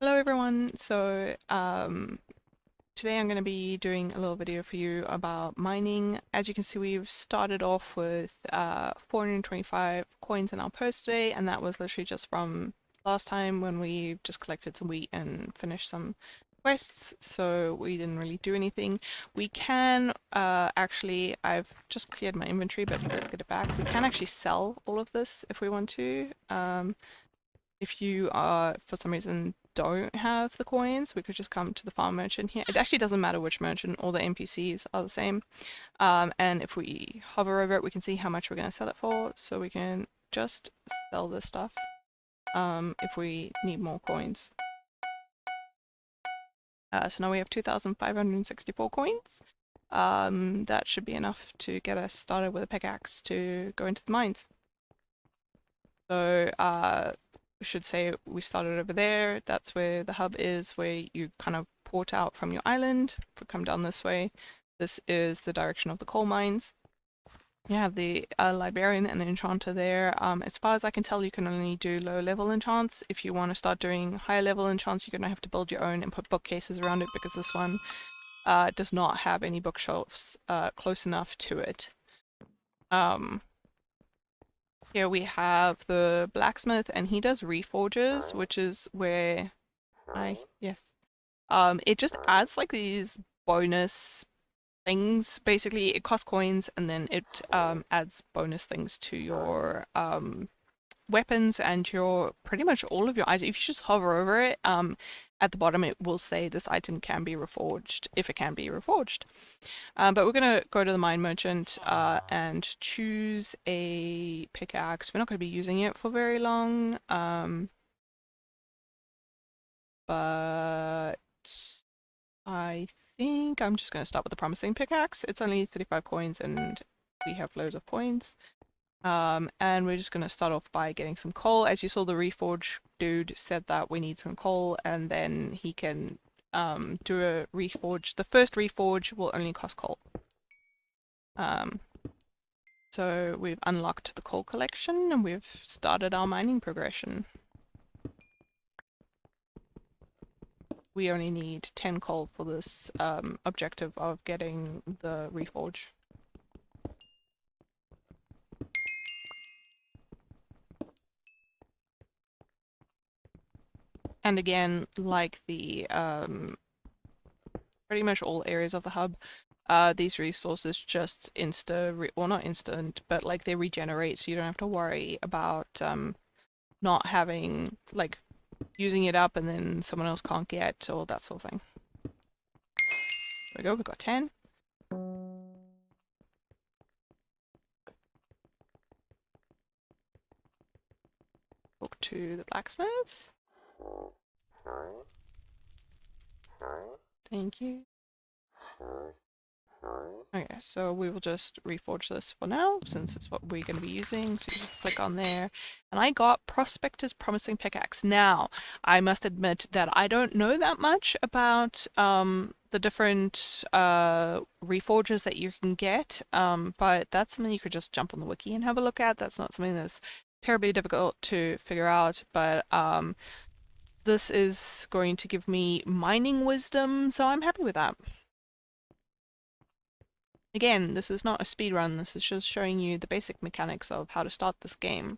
Hello everyone, so today I'm going to be doing a little video for you about mining. As you can see, we've started off with 425 coins in our purse today, and that was literally just from last time when we just collected some wheat and finished some quests, so we didn't really do anything. We can actually, I've just cleared my inventory, but let's get it back. We can actually sell all of this if we want to. If you are, for some reason, don't have the coins, we could just come to the farm merchant here. It actually doesn't matter which merchant, all the NPCs are the same. And if we hover over it, we can see how much we're going to sell it for, so we can just sell this stuff if we need more coins. So now we have 2,564 coins. That should be enough to get us started with a pickaxe to go into the mines. So should say we started over there. That's where the hub is, where you kind of port out from your island. If we come down this way, this is the direction of the coal mines. You have the librarian and the enchanter there. As far as I can tell, you can only do low level enchants. If you want to start doing higher level enchants, you're going to have to build your own and put bookcases around it, because this one does not have any bookshelves close enough to it. Here we have the blacksmith, and he does reforges, which is where yes. It just adds like these bonus things. Basically, it costs coins, and then it adds bonus things to your weapons and your pretty much all of your items. If you just hover over it, at the bottom it will say this item can be reforged, if it can be reforged. But we're going to go to the mine merchant and choose a pickaxe. We're not going to be using it for very long, but I think I'm just going to start with the promising pickaxe. It's only 35 coins and we have loads of coins. And we're just going to start off by getting some coal. As you saw, the reforge dude said that we need some coal, and then he can do a reforge. The first reforge will only cost coal. So we've unlocked the coal collection and we've started our mining progression. We only need 10 coal for this objective of getting the reforge. And again, like the pretty much all areas of the hub, these resources just well, not instant, but like they regenerate, so you don't have to worry about not having, like, using it up and then someone else can't get, or that sort of thing. There we go, we've got 10. Talk to the blacksmith. Thank you. Okay, so we will just reforge this for now, since it's what we're going to be using. So you just click on there. And I got Prospector's Promising Pickaxe. Now, I must admit that I don't know that much about the different reforges that you can get, but that's something you could just jump on the wiki and have a look at. That's not something that's terribly difficult to figure out, but this is going to give me mining wisdom, so I'm happy with that. Again, this is not a speed run, this is just showing you the basic mechanics of how to start this game.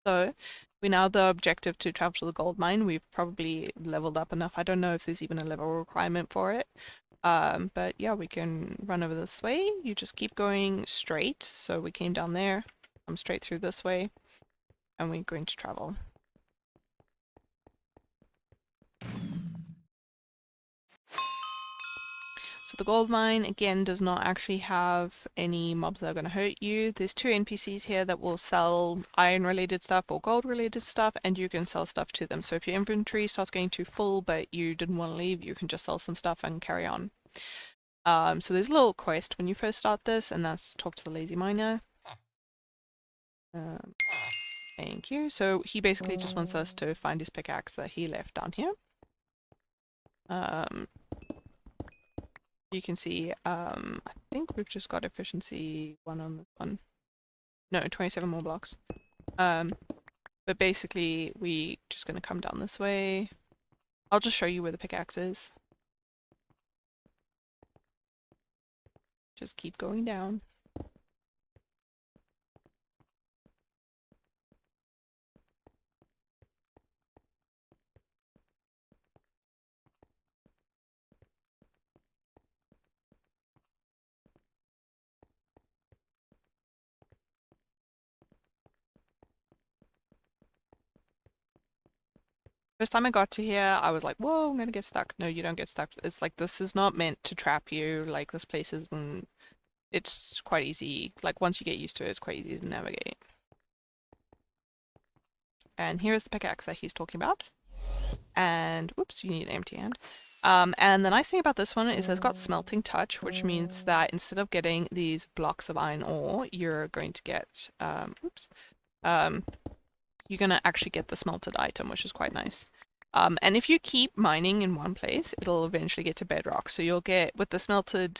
So, we now have the objective to travel to the gold mine. We've probably leveled up enough. I don't know if there's even a level requirement for it. But yeah, we can run over this way. You just keep going straight. So we came down there, come straight through this way, and we're going to travel. So the gold mine, again, does not actually have any mobs that are going to hurt you. There's 2 NPCs here that will sell iron-related stuff or gold-related stuff, and you can sell stuff to them. So if your inventory starts getting too full, but you didn't want to leave, you can just sell some stuff and carry on. So there's a little quest when you first start this, and that's talk to the lazy miner. Thank you. So he basically just wants us to find his pickaxe that he left down here. You can see, I think we've just got efficiency 1 on this one. No, 27 more blocks. But basically, we just going to come down this way, I'll just show you where the pickaxe is. Just keep going down. First time I got to here, I was like, whoa, I'm gonna get stuck. No, you don't get stuck. It's like, this is not meant to trap you. Like, this place isn't, it's quite easy. Like, once you get used to it, it's quite easy to navigate. And here's the pickaxe that he's talking about. And, whoops, you need an empty hand. And the nice thing about this one is it's got smelting touch, which means that instead of getting these blocks of iron ore, you're going to get, you're going to actually get the smelted item, which is quite nice. And if you keep mining in one place, it'll eventually get to bedrock. So you'll get, with the smelted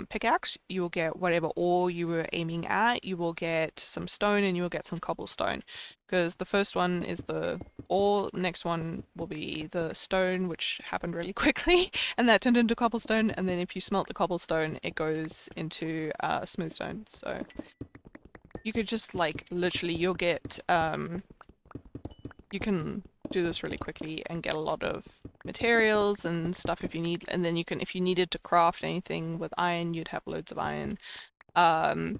pickaxe, you will get whatever ore you were aiming at. You will get some stone and you will get some cobblestone. Because the first one is the ore, next one will be the stone, which happened really quickly, and that turned into cobblestone. And then if you smelt the cobblestone, it goes into smooth stone. So you could just like literally, you'll get you can do this really quickly and get a lot of materials and stuff if you need, and then you can, if you needed to craft anything with iron, you'd have loads of iron. And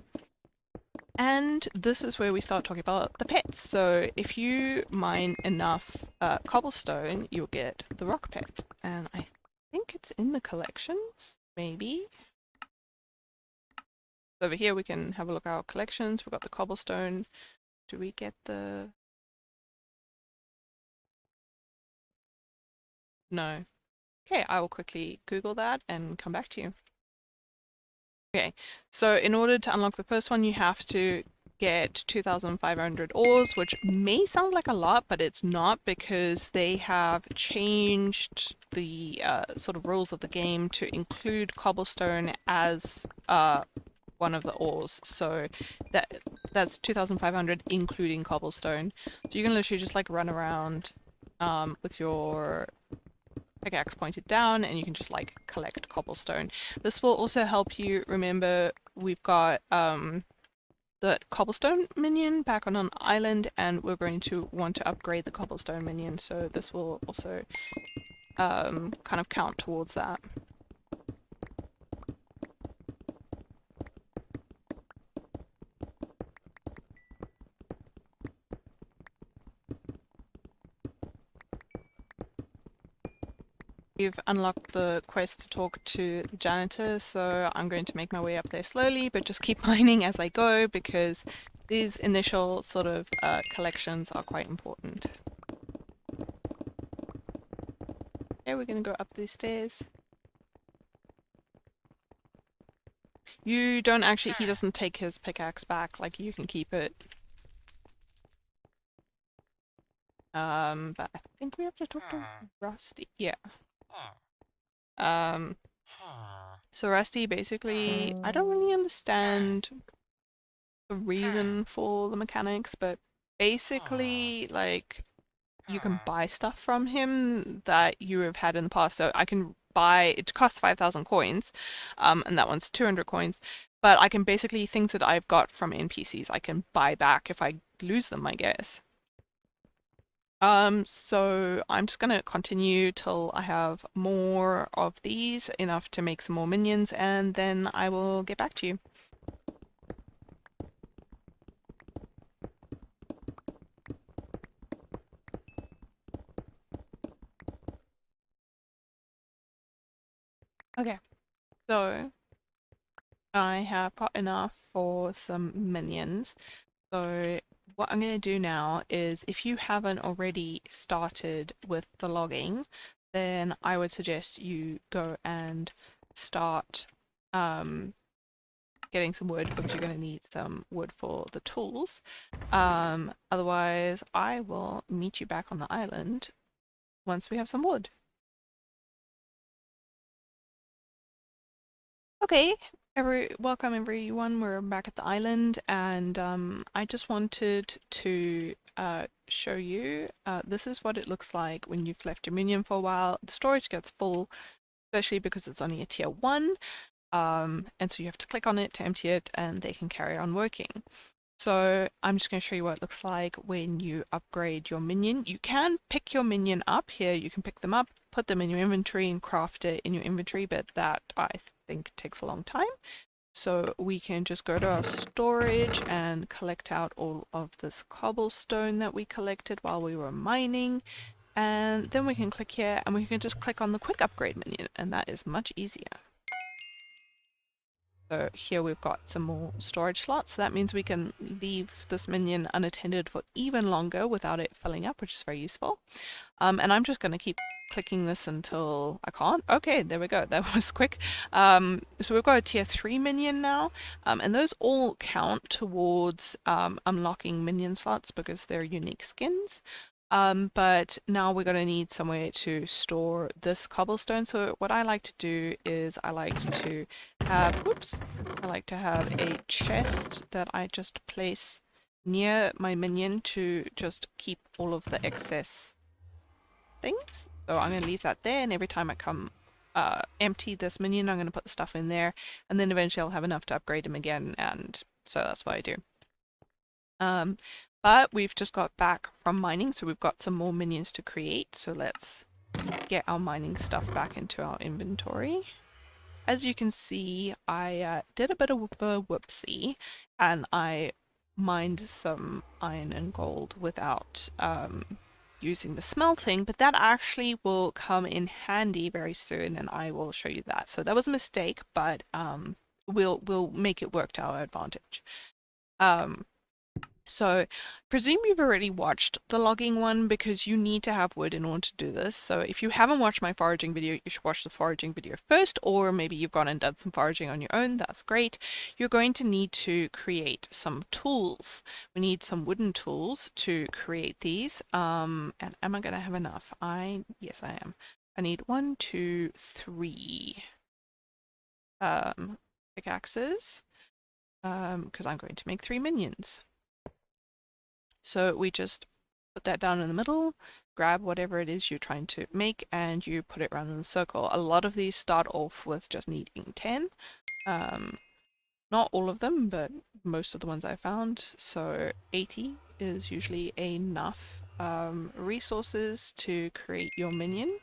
this is where we start talking about the pets. So if you mine enough cobblestone, you'll get the rock pet, and I think it's in the collections, maybe. Over here we can have a look at our collections. We've got the cobblestone. Do we get the... No. Okay, I will quickly Google that and come back to you. Okay, so in order to unlock the first one, you have to get 2,500 ores, which may sound like a lot, but it's not, because they have changed the sort of rules of the game to include cobblestone as one of the ores. So that's 2,500 including cobblestone. So you can literally just like run around with your pickaxe pointed down, and you can just like collect cobblestone. This will also help you remember we've got the cobblestone minion back on an island, and we're going to want to upgrade the cobblestone minion, so this will also kind of count towards that. We've unlocked the quest to talk to the janitor, so I'm going to make my way up there slowly, but just keep mining as I go, because these initial sort of collections are quite important. Okay, we're going to go up these stairs. You don't actually, he doesn't take his pickaxe back, like you can keep it. But I think we have to talk to Rusty. Yeah. So Rusty, basically, I don't really understand the reason for the mechanics, but basically, like, you can buy stuff from him that you have had in the past. So I can buy, it costs 5,000 coins, and that one's 200 coins, but I can basically, things that I've got from NPCs, I can buy back if I lose them, I guess. So I'm just gonna continue till I have more of these, enough to make some more minions, and then I will get back to you. Okay, so I have got enough for some minions. So what I'm going to do now is, if you haven't already started with the logging, then I would suggest you go and start getting some wood, because you're going to need some wood for the tools. Otherwise, I will meet you back on the island once we have some wood. Okay, welcome everyone. We're back at the island, and I just wanted to show you. This is what it looks like when you've left your minion for a while. The storage gets full, especially because it's only a tier 1. And so you have to click on it to empty it and they can carry on working. So I'm just going to show you what it looks like when you upgrade your minion. You can pick your minion up here. You can pick them up, put them in your inventory and craft it in your inventory, but that I think takes a long time. So we can just go to our storage and collect out all of this cobblestone that we collected while we were mining. And then we can click here and we can just click on the quick upgrade minion, and that is much easier. So here we've got some more storage slots, so that means we can leave this minion unattended for even longer without it filling up, which is very useful. And I'm just going to keep clicking this until I can't. Okay, there we go. That was quick. So we've got a tier 3 minion now, and those all count towards unlocking minion slots because they're unique skins. But now we're going to need somewhere to store this cobblestone. So what I like to do is I like to have, I like to have a chest that I just place near my minion to just keep all of the excess things. So I'm going to leave that there, and every time I come empty this minion, I'm going to put the stuff in there, and then eventually I'll have enough to upgrade him again, and so that's what I do. But we've just got back from mining, so we've got some more minions to create. So let's get our mining stuff back into our inventory. As you can see, I did a bit of a whoopsie, and I mined some iron and gold without using the smelting, but that actually will come in handy very soon, and I will show you that. So that was a mistake, but we'll make it work to our advantage. So presume you've already watched the logging one because you need to have wood in order to do this. So if you haven't watched my foraging video, you should watch the foraging video first, or maybe you've gone and done some foraging on your own. That's great. You're going to need to create some tools. We need some wooden tools to create these. And am I going to have enough? Yes, I am. I need 1, 2, 3 pickaxes because I'm going to make 3 minions. So we just put that down in the middle, grab whatever it is you're trying to make, and you put it around in a circle. A lot of these start off with just needing 10. Not all of them, but most of the ones I found. So 80 is usually enough resources to create your minion.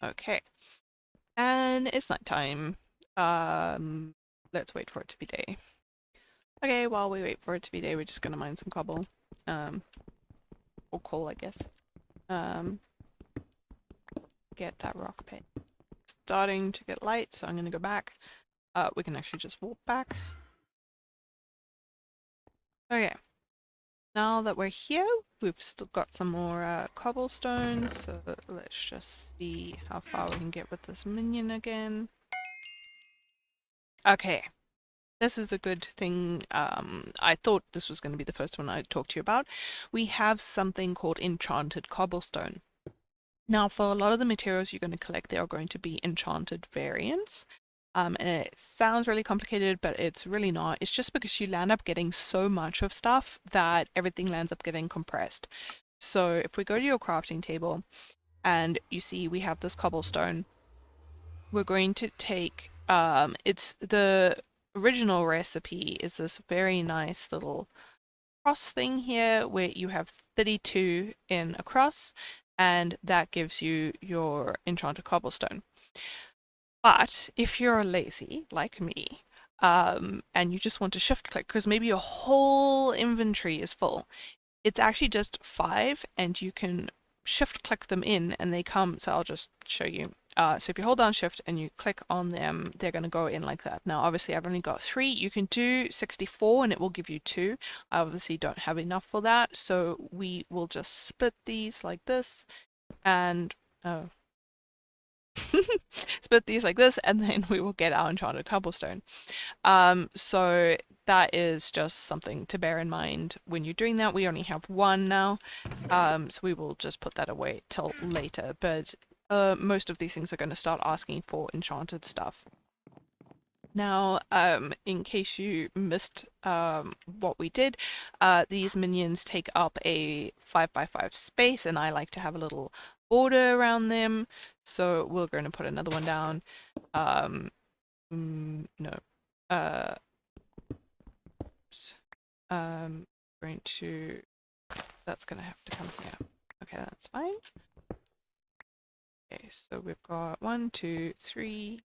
Okay. And it's nighttime. Let's wait for it to be day. Okay, while we wait for it to be day, we're just gonna mine some cobble. Or coal, I guess. Get that rock pit. Starting to get light, so I'm gonna go back. We can actually just walk back. Okay. Now that we're here, we've still got some more cobblestones, so let's just see how far we can get with this minion again. Okay, this is a good thing. I thought this was going to be the first one I talked to you about. We have something called enchanted cobblestone. Now, for a lot of the materials you're going to collect, they are going to be enchanted variants. And it sounds really complicated, but it's really not. It's just because you land up getting so much of stuff that everything lands up getting compressed. So if we go to your crafting table and you see we have this cobblestone, we're going to take, it's the original recipe is this very nice little cross thing here where you have 32 in a cross, and that gives you your enchanted cobblestone. But if you're lazy, like me, and you just want to shift click, because maybe your whole inventory is full, it's actually just 5, and you can shift click them in, and they come, so I'll just show you. So if you hold down shift and you click on them, they're going to go in like that. Now, obviously, I've only got 3. You can do 64, and it will give you 2. I obviously don't have enough for that, so we will just split these like this, and split these like this, and then we will get our enchanted cobblestone. So that is just something to bear in mind when you're doing that. We only have 1 now, so we will just put that away till later, but most of these things are going to start asking for enchanted stuff. Now, in case you missed what we did, these minions take up a 5x5 space, and I like to have a little border around them. So we're going to put another one down. No. Uh, oops. Going to. That's going to have to come here. Okay, that's fine. Okay, so we've got 1, 2, 3,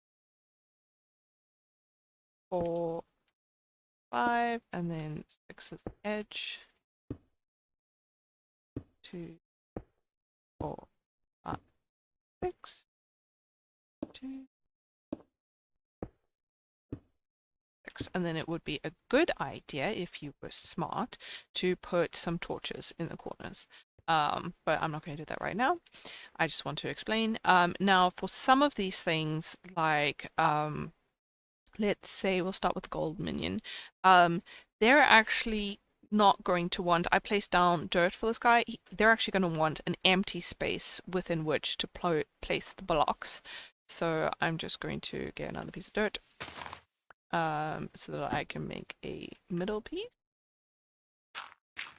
4, 5, and then 6 as the edge. 2, 4, 5, 6, 2, 6. And then it would be a good idea, if you were smart, to put some torches in the corners. But I'm not going to do that right now. I just want to explain. Now, for some of these things, like let's say we'll start with the gold minion. They're actually not going to want, I placed down dirt for this guy, they're actually going to want an empty space within which to place the blocks. So I'm just going to get another piece of dirt so that I can make a middle piece.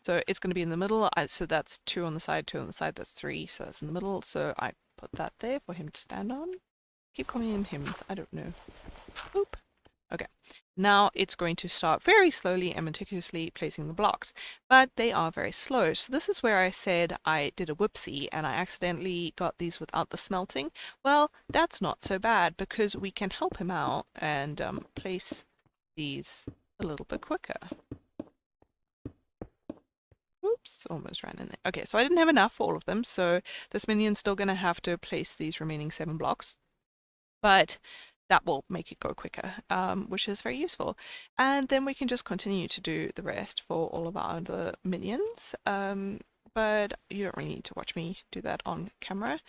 So it's going to be in the middle, so that's 2 on the side, 2 on the side, that's 3, so that's in the middle. So I put that there for him to stand on. Keep calling him hymns, I don't know. Oop. Okay, now it's going to start very slowly and meticulously placing the blocks, but they are very slow. So this is where I said I did a whoopsie and I accidentally got these without the smelting. Well, that's not so bad because we can help him out and place these a little bit quicker. Oops, almost ran in there. Okay, so I didn't have enough for all of them, so this minion's still going to have to place these remaining 7 blocks. But that will make it go quicker, which is very useful. And then we can just continue to do the rest for all of our other minions. But you don't really need to watch me do that on camera.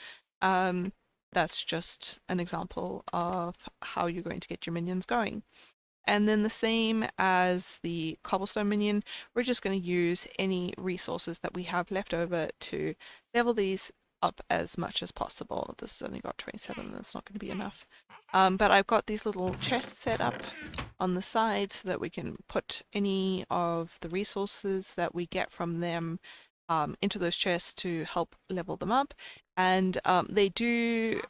That's just an example of how you're going to get your minions going. And then the same as the cobblestone minion, we're just going to use any resources that we have left over to level these up as much as possible. This has only got 27, that's not going to be enough. But I've got these little chests set up on the side so that we can put any of the resources that we get from them into those chests to help level them up. And they do,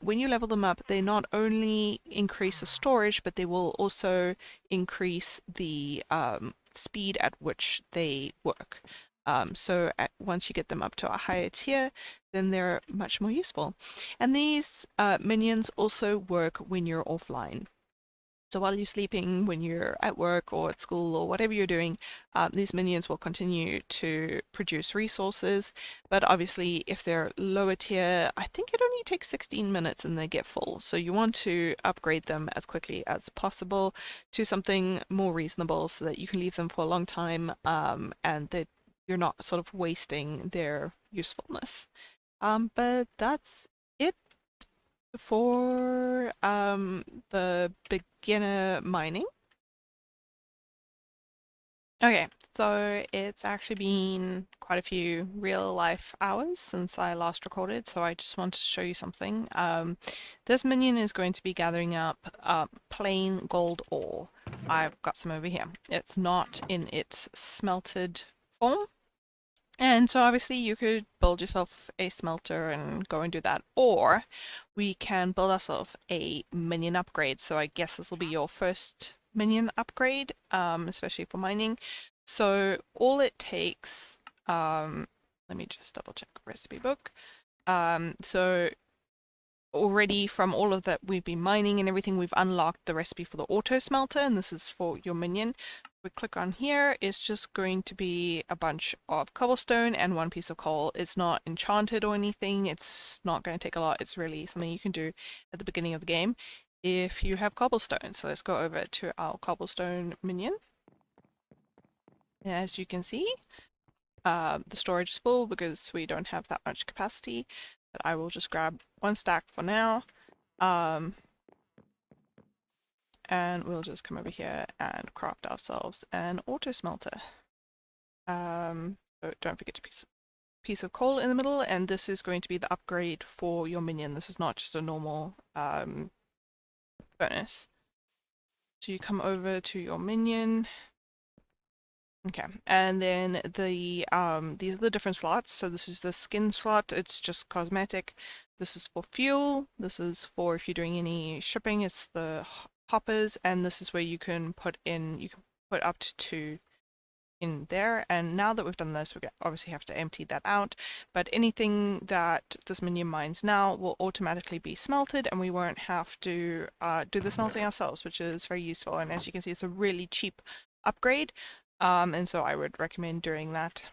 when you level them up, they not only increase the storage, but they will also increase the speed at which they work. So once you get them up to a higher tier, then they're much more useful. And these minions also work when you're offline. So while you're sleeping, when you're at work or at school or whatever you're doing, these minions will continue to produce resources. But obviously, if they're lower tier, I think it only takes 16 minutes and they get full. So you want to upgrade them as quickly as possible to something more reasonable so that you can leave them for a long time and that you're not sort of wasting their usefulness. But that's it for the beginner mining. Okay, so it's actually been quite a few real life hours since I last recorded, so I just want to show you something. This minion is going to be gathering up plain gold ore. I've got some over here. It's not in its smelted form. And so obviously you could build yourself a smelter and go and do that, or we can build ourselves a minion upgrade. So I guess this will be your first minion upgrade, especially for mining. So all it takes, let me just double check recipe book. So already from all of that we've been mining and everything, we've unlocked the recipe for the auto smelter, and this is for your minion. We click on here, it's just going to be a bunch of cobblestone and 1 piece of coal. It's not enchanted or anything, it's not going to take a lot, it's really something you can do at the beginning of the game if you have cobblestone. So let's go over to our cobblestone minion. As you can see, the storage is full because we don't have that much capacity. But I will just grab 1 stack for now. And we'll just come over here and craft ourselves an auto smelter. So don't forget to piece of coal in the middle, and this is going to be the upgrade for your minion. This is not just a normal furnace. So you come over to your minion. Okay, and then these are the different slots. So this is the skin slot, it's just cosmetic. This is for fuel, this is for if you're doing any shipping, it's the hoppers, and this is where you can put up to 2 in there. And now that we've done this, we obviously have to empty that out, but anything that this minion mines now will automatically be smelted, and we won't have to do the smelting ourselves, which is very useful. And as you can see, it's a really cheap upgrade, and so I would recommend doing that.